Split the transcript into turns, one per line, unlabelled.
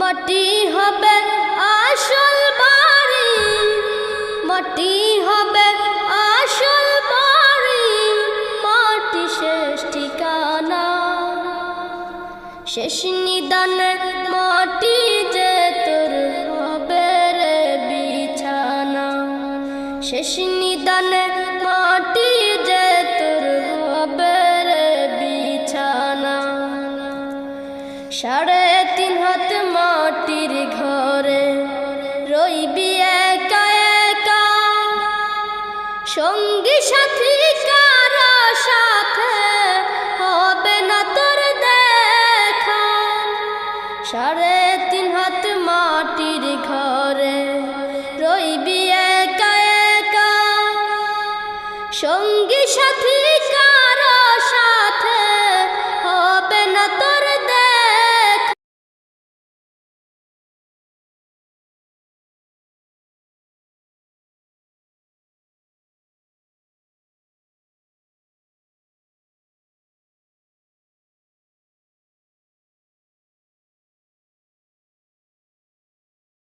মাটি হবে আসল বাড়ি, মাটি হবে আসল বাড়ি, মাটি শেষ ঠিকানা। শেষ নিদানে মাটি যে তোর হবে রে বিছানা, শেষ নিদানে মাটি যে তোর হবে রে বিছানা। 3.5 হাত মাটির ঘরে রইবি একা একা, সঙ্গী সাথী কারো সাথে হবে না তোর দেখা। 3.5 হাত মাটির ঘরে রইবি একা একা, সঙ্গী সাথী